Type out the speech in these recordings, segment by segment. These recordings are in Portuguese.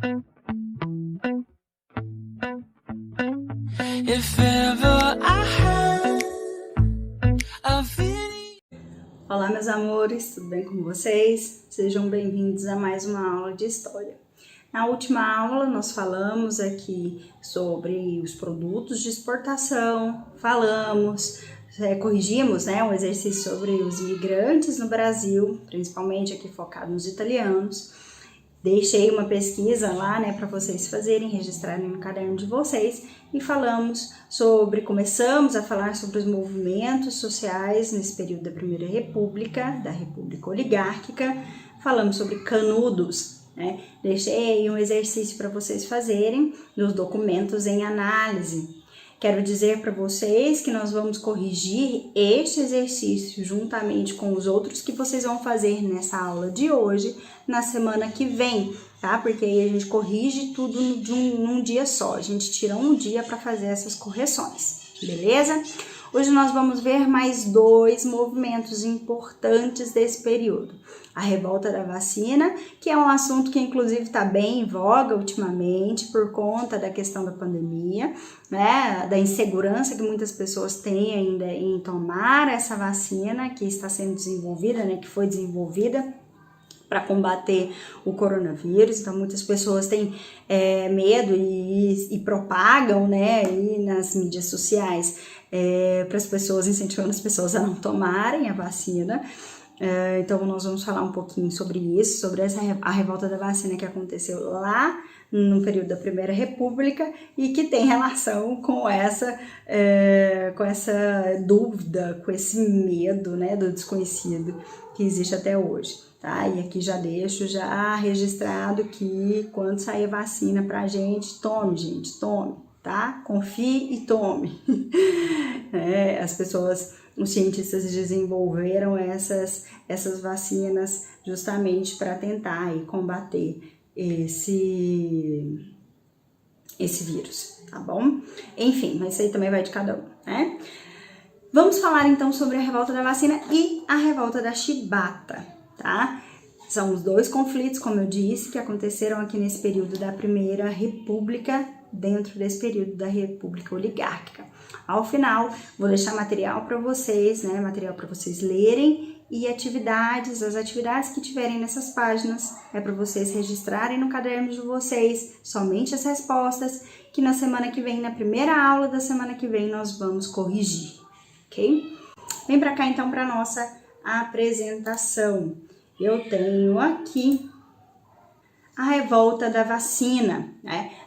If ever I had a feeling. Olá, meus amores, tudo bem com vocês? Sejam bem-vindos a mais uma aula de História. Na última aula, nós falamos aqui sobre os produtos de exportação, corrigimos um exercício sobre os imigrantes no Brasil, principalmente aqui focado nos italianos. Deixei uma pesquisa lá, para vocês fazerem, registrarem no caderno de vocês, e começamos a falar sobre os movimentos sociais nesse período da Primeira República, da República Oligárquica. Falamos sobre canudos, Deixei um exercício para vocês fazerem nos documentos em análise. Quero dizer para vocês que nós vamos corrigir este exercício juntamente com os outros que vocês vão fazer nessa aula de hoje, na semana que vem, tá? Porque aí a gente corrige tudo num dia só, a gente tira um dia para fazer essas correções, beleza? Hoje nós vamos ver mais dois movimentos importantes desse período. A revolta da vacina, que é um assunto que inclusive está bem em voga ultimamente por conta da questão da pandemia, da insegurança que muitas pessoas têm ainda em tomar essa vacina que está sendo desenvolvida, que foi desenvolvida para combater o coronavírus. Então muitas pessoas têm medo e propagam aí nas mídias sociais para as pessoas, incentivando as pessoas a não tomarem a vacina. Então nós vamos falar um pouquinho sobre isso, sobre a revolta da vacina que aconteceu lá no período da Primeira República e que tem relação com essa dúvida, com esse medo do desconhecido que existe até hoje. Tá? E aqui já deixo registrado que quando sair a vacina pra gente, tome, tá? Confie e tome. Os cientistas desenvolveram essas vacinas justamente para tentar combater esse vírus, tá bom? Enfim, mas isso aí também vai de cada um, né? Vamos falar então sobre a revolta da vacina e a revolta da chibata, tá? São os dois conflitos, como eu disse, que aconteceram aqui nesse período da Primeira República, dentro desse período da República Oligárquica. Ao final, vou deixar material para vocês, material para vocês lerem e as atividades que tiverem nessas páginas é para vocês registrarem no caderno de vocês somente as respostas, que na semana que vem, na primeira aula da semana que vem, nós vamos corrigir, ok? Vem para cá então para nossa apresentação. Eu tenho aqui a revolta da vacina,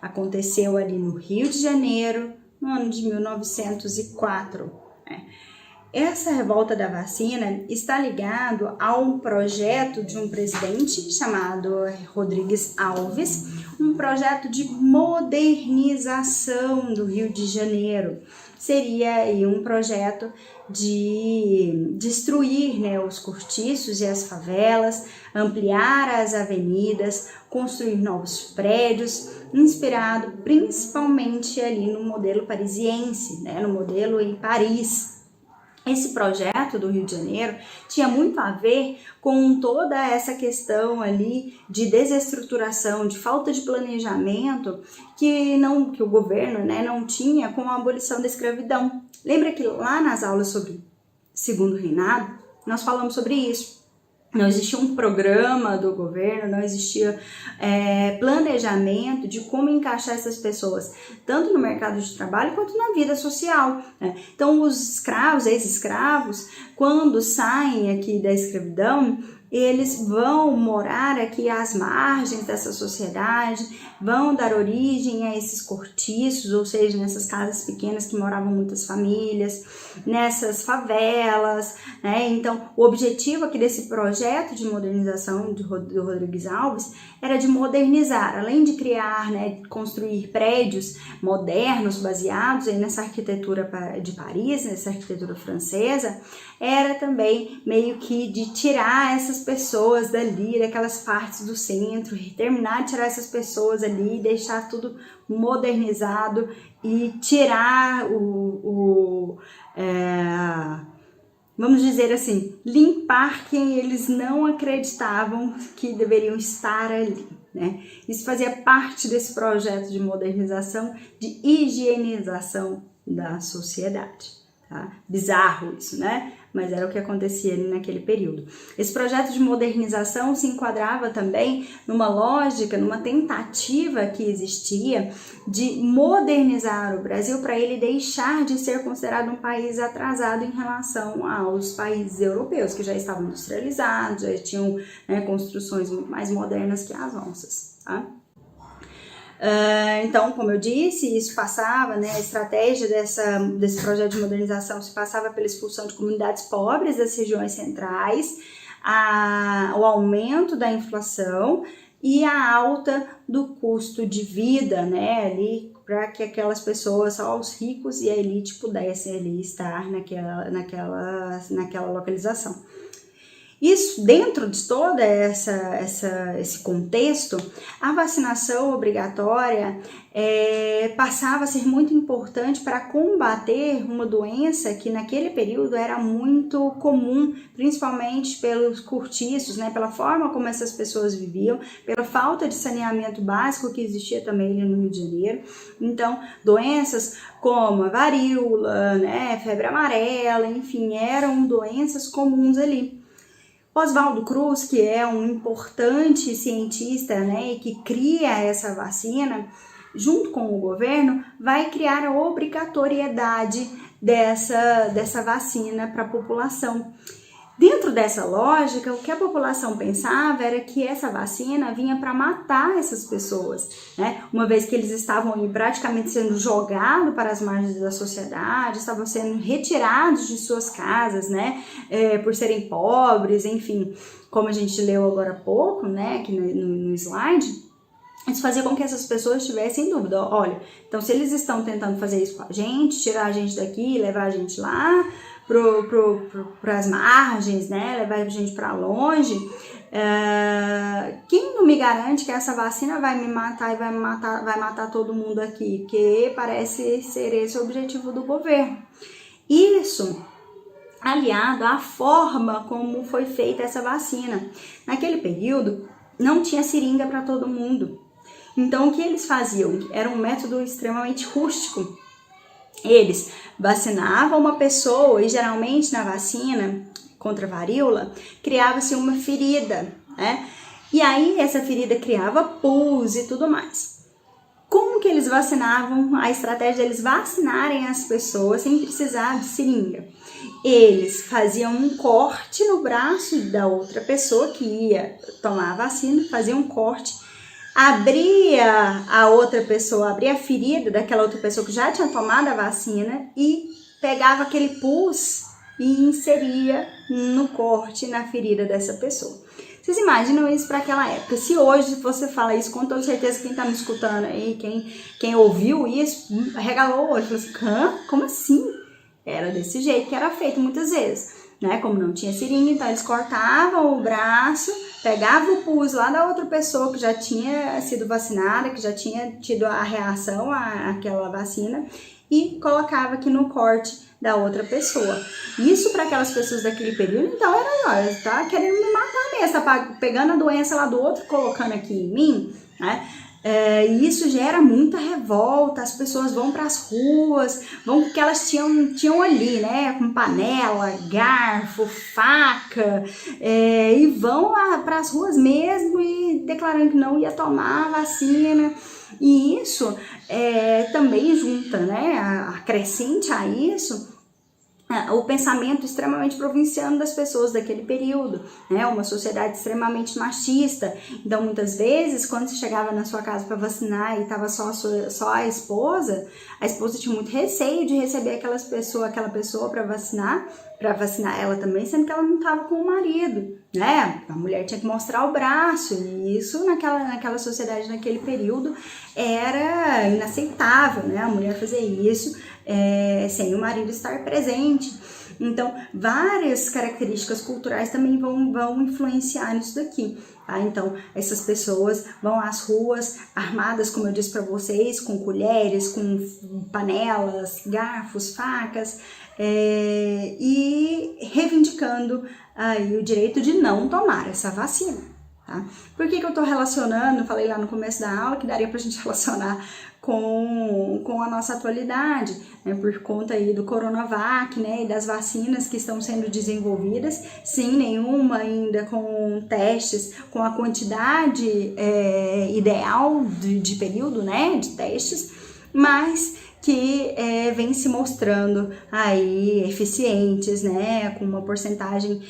Aconteceu ali no Rio de Janeiro, no ano de 1904. Essa revolta da vacina está ligado a um projeto de um presidente chamado Rodrigues Alves, um projeto de modernização do Rio de Janeiro. Seria aí um projeto de destruir os cortiços e as favelas, ampliar as avenidas, construir novos prédios, inspirado principalmente ali no modelo parisiense, no modelo em Paris. Esse projeto do Rio de Janeiro tinha muito a ver com toda essa questão ali de desestruturação, de falta de planejamento que o governo não tinha com a abolição da escravidão. Lembra que lá nas aulas sobre Segundo Reinado, nós falamos sobre isso. Não existia um programa do governo, não existia planejamento de como encaixar essas pessoas, tanto no mercado de trabalho quanto na vida social. Então, os escravos, ex-escravos, quando saem aqui da escravidão, eles vão morar aqui às margens dessa sociedade, vão dar origem a esses cortiços, ou seja, nessas casas pequenas que moravam muitas famílias, nessas favelas, Então, o objetivo aqui desse projeto de modernização do Rodrigues Alves era de modernizar, além de criar, construir prédios modernos baseados aí nessa arquitetura de Paris, nessa arquitetura francesa, era também meio que de tirar essas pessoas dali, daquelas partes do centro, terminar de tirar essas pessoas ali, deixar tudo modernizado e tirar vamos dizer assim, limpar quem eles não acreditavam que deveriam estar ali, né? Isso fazia parte desse projeto de modernização, de higienização da sociedade. Tá? Bizarro isso, né? Mas era o que acontecia ali naquele período. Esse projeto de modernização se enquadrava também numa lógica, numa tentativa que existia de modernizar o Brasil para ele deixar de ser considerado um país atrasado em relação aos países europeus, que já estavam industrializados, já tinham, né, construções muito mais modernas que as nossas, tá? Então, como eu disse, isso passava, né, a estratégia desse projeto de modernização se passava pela expulsão de comunidades pobres das regiões centrais, o aumento da inflação e a alta do custo de vida, né, ali para que aquelas pessoas, só os ricos e a elite pudessem ali estar naquela localização. Isso, dentro de todo esse contexto, a vacinação obrigatória passava a ser muito importante para combater uma doença que naquele período era muito comum, principalmente pelos cortiços, né, pela forma como essas pessoas viviam, pela falta de saneamento básico que existia também ali no Rio de Janeiro. Então, doenças como a varíola, né, febre amarela, enfim, eram doenças comuns ali. Oswaldo Cruz, que é um importante cientista, né, e que cria essa vacina, junto com o governo, vai criar a obrigatoriedade dessa vacina para a população. Dentro dessa lógica, o que a população pensava era que essa vacina vinha para matar essas pessoas, né? Uma vez que eles estavam praticamente sendo jogados para as margens da sociedade, estavam sendo retirados de suas casas, né? Por serem pobres, enfim, como a gente leu agora há pouco, né? Aqui no slide. Isso fazia com que essas pessoas tivessem dúvida. Olha, então se eles estão tentando fazer isso com a gente, tirar a gente daqui, levar a gente lá para as margens, né, levar a gente para longe, quem não me garante que essa vacina vai me matar e vai matar todo mundo aqui? Porque parece ser esse o objetivo do governo. Isso aliado à forma como foi feita essa vacina. Naquele período, não tinha seringa para todo mundo. Então, o que eles faziam? Era um método extremamente rústico. Eles vacinavam uma pessoa e geralmente na vacina contra a varíola criava-se uma ferida, né? E aí essa ferida criava pus e tudo mais. Como que eles vacinavam? A estratégia deles vacinarem as pessoas sem precisar de seringa. Eles faziam um corte no braço da outra pessoa que ia tomar a vacina, faziam um corte, abria a outra pessoa, abria a ferida daquela outra pessoa que já tinha tomado a vacina e pegava aquele pus e inseria no corte, na ferida dessa pessoa. Vocês imaginam isso para aquela época? Se hoje você fala isso, com toda certeza quem está me escutando aí, quem ouviu isso, regalou o olho, falou assim, hã? Como assim? Era desse jeito que era feito muitas vezes, né? Como não tinha seringa, então eles cortavam o braço, pegavam o pus lá da outra pessoa que já tinha sido vacinada, que já tinha tido a reação àquela vacina e colocava aqui no corte da outra pessoa. Isso para aquelas pessoas daquele período, então era, tá querendo me matar mesmo, tá pegando a doença lá do outro, colocando aqui em mim, né? E isso gera muita revolta, as pessoas vão para as ruas, vão porque elas tinham ali, né, com panela, garfo, faca, e vão para as ruas mesmo e declarando que não ia tomar a vacina. E isso também junta, né, acrescente a isso, o pensamento extremamente provinciano das pessoas daquele período, né? Uma sociedade extremamente machista. Então, muitas vezes, quando você chegava na sua casa para vacinar e estava só a esposa tinha muito receio de receber aquela pessoa para vacinar ela também, sendo que ela não estava com o marido, né? A mulher tinha que mostrar o braço, e isso naquela sociedade, naquele período, era inaceitável, né? A mulher fazer isso sem o marido estar presente. Então, várias características culturais também vão influenciar nisso daqui, tá? Então, essas pessoas vão às ruas armadas, como eu disse para vocês, com colheres, com panelas, garfos, facas, e reivindicando aí o direito de não tomar essa vacina, tá? Por que eu tô relacionando? Falei lá no começo da aula que daria pra gente relacionar com a nossa atualidade, né, por conta aí do Coronavac, né, e das vacinas que estão sendo desenvolvidas, sim, nenhuma ainda com testes, com a quantidade ideal de período, né, de testes, mas que vem se mostrando aí eficientes, né, com uma porcentagem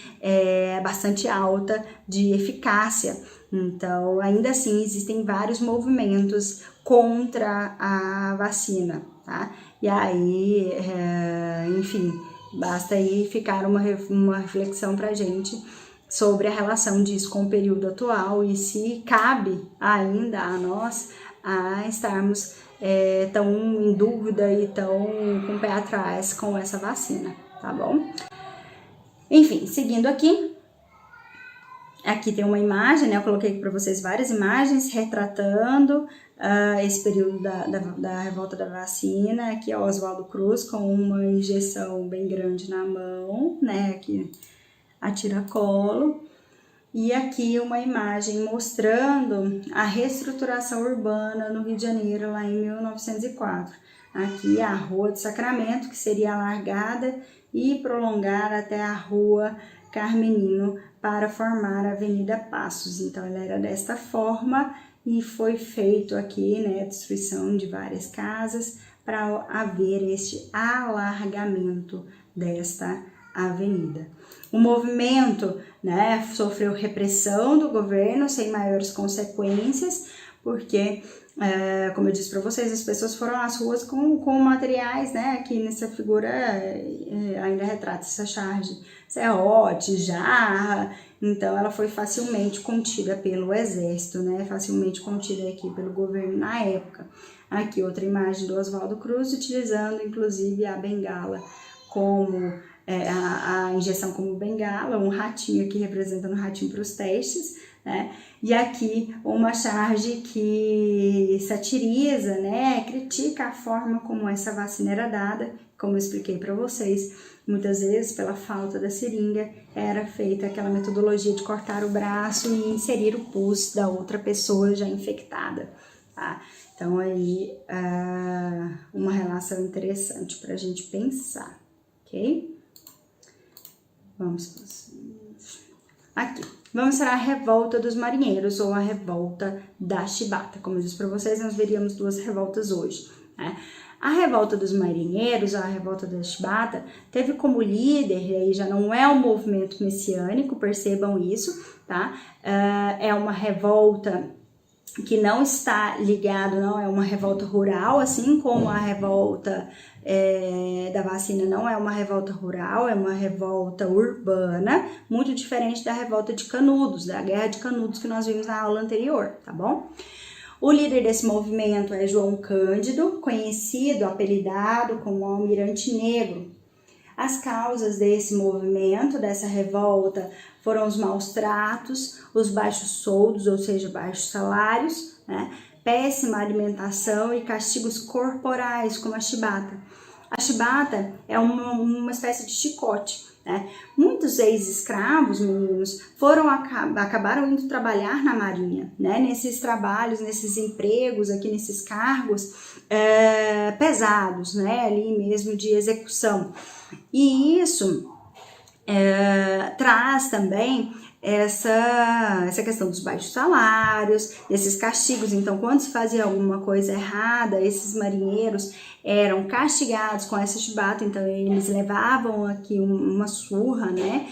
bastante alta de eficácia. Então, ainda assim, existem vários movimentos contra a vacina, tá? E aí, enfim, basta aí ficar uma reflexão pra gente sobre a relação disso com o período atual e se cabe ainda a nós a estarmos tão em dúvida e tão com o pé atrás com essa vacina, tá bom? Enfim, seguindo aqui tem uma imagem, né? Eu coloquei aqui para vocês várias imagens retratando esse período da revolta da vacina. Aqui é o Oswaldo Cruz com uma injeção bem grande na mão, né? Aqui a tiracolo. E aqui uma imagem mostrando a reestruturação urbana no Rio de Janeiro, lá em 1904. Aqui a Rua do Sacramento, que seria alargada e prolongada até a Rua Carmenino para formar a Avenida Passos. Então, ela era desta forma e foi feito aqui, né, a destruição de várias casas para haver este alargamento desta avenida. O movimento, né, sofreu repressão do governo sem maiores consequências, porque, como eu disse para vocês, as pessoas foram às ruas com materiais, né, aqui nessa figura ainda retrata essa charge, serrote, jarra, então ela foi facilmente contida pelo exército, né, facilmente contida aqui pelo governo na época. Aqui outra imagem do Oswaldo Cruz, utilizando inclusive a bengala como a injeção como bengala, um ratinho aqui representando o ratinho para os testes, né? E aqui uma charge que satiriza, né? Critica a forma como essa vacina era dada, como eu expliquei para vocês. Muitas vezes, pela falta da seringa, era feita aquela metodologia de cortar o braço e inserir o pus da outra pessoa já infectada, tá? Então aí uma relação interessante para a gente pensar, ok? Vamos aqui. Vamos para a revolta dos marinheiros ou a revolta da chibata. Como eu disse para vocês, nós veríamos duas revoltas hoje, né? A revolta dos marinheiros, a revolta da chibata, teve como líder, e aí já não é um movimento messiânico, percebam isso, tá? É uma revolta que não está ligado, não é uma revolta rural, assim como a revolta da vacina não é uma revolta rural, é uma revolta urbana, muito diferente da revolta de Canudos, da Guerra de Canudos que nós vimos na aula anterior, tá bom? O líder desse movimento é João Cândido, conhecido, apelidado como Almirante Negro. As causas desse movimento, dessa revolta, foram os maus tratos, os baixos soldos, ou seja, baixos salários, né? Péssima alimentação e castigos corporais, como a chibata. A chibata é uma espécie de chicote, né? Muitos ex-escravos, meninos, acabaram indo trabalhar na marinha, né? Nesses trabalhos, nesses empregos, aqui nesses cargos pesados, né? Ali mesmo de execução. E isso traz também essa questão dos baixos salários, desses castigos. Então, quando se fazia alguma coisa errada, esses marinheiros eram castigados com essa chibata, então eles levavam aqui uma surra, né,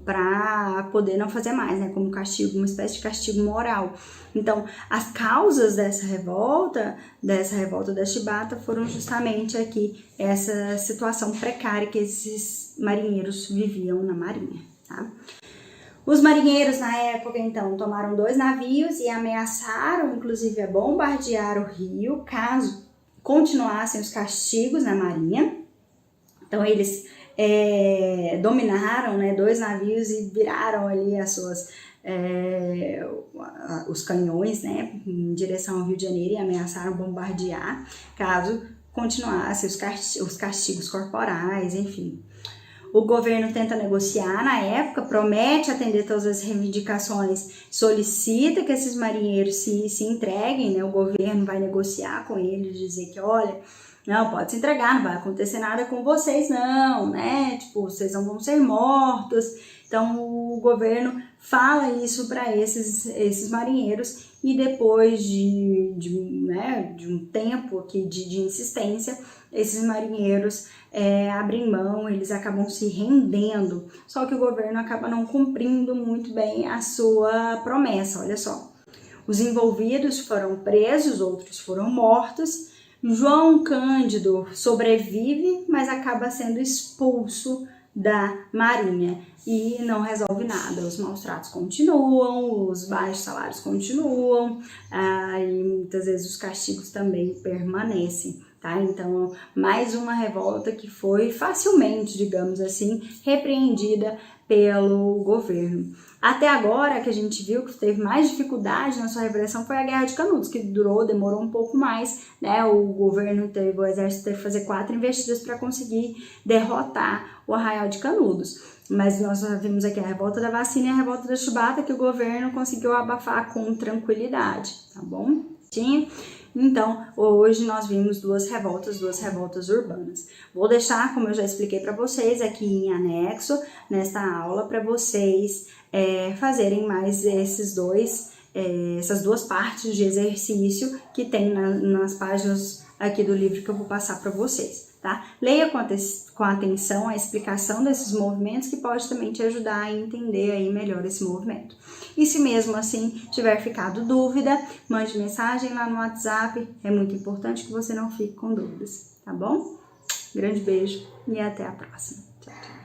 para poder não fazer mais, né, como castigo, uma espécie de castigo moral. Então, as causas dessa revolta da chibata, foram justamente aqui essa situação precária que esses marinheiros viviam na marinha, tá? Os marinheiros, na época, então, tomaram 2 navios e ameaçaram, inclusive, a bombardear o rio, caso continuassem os castigos na marinha. Então, eles dominaram, né, 2 navios e viraram ali os canhões, né, em direção ao Rio de Janeiro e ameaçaram bombardear, caso continuassem os castigos corporais, enfim. O governo tenta negociar na época, promete atender todas as reivindicações, solicita que esses marinheiros se entreguem, né? O governo vai negociar com eles, dizer que, olha, não, pode se entregar, não vai acontecer nada com vocês não, né? Tipo, vocês não vão ser mortos. Então, o governo fala isso para esses marinheiros e depois de um tempo aqui de insistência, esses marinheiros abrem mão, eles acabam se rendendo, só que o governo acaba não cumprindo muito bem a sua promessa, olha só. Os envolvidos foram presos, outros foram mortos. João Cândido sobrevive, mas acaba sendo expulso da Marinha e não resolve nada. Os maus tratos continuam, os baixos salários continuam, e muitas vezes os castigos também permanecem, tá? Então, mais uma revolta que foi facilmente, digamos assim, repreendida pelo governo. Até agora, que a gente viu que teve mais dificuldade na sua repressão foi a Guerra de Canudos, que demorou um pouco mais, né? O exército teve que fazer 4 investidas para conseguir derrotar o Arraial de Canudos. Mas nós já vimos aqui a revolta da vacina e a revolta da chibata, que o governo conseguiu abafar com tranquilidade, tá bom? Então, hoje nós vimos duas revoltas urbanas. Vou deixar, como eu já expliquei para vocês, aqui em anexo, nesta aula, para vocês fazerem mais essas duas partes de exercício que tem nas páginas aqui do livro que eu vou passar para vocês, tá? Leia com atenção a explicação desses movimentos, que pode também te ajudar a entender aí melhor esse movimento. E se mesmo assim tiver ficado dúvida, mande mensagem lá no WhatsApp, é muito importante que você não fique com dúvidas, tá bom? Grande beijo e até a próxima. Tchau, tchau.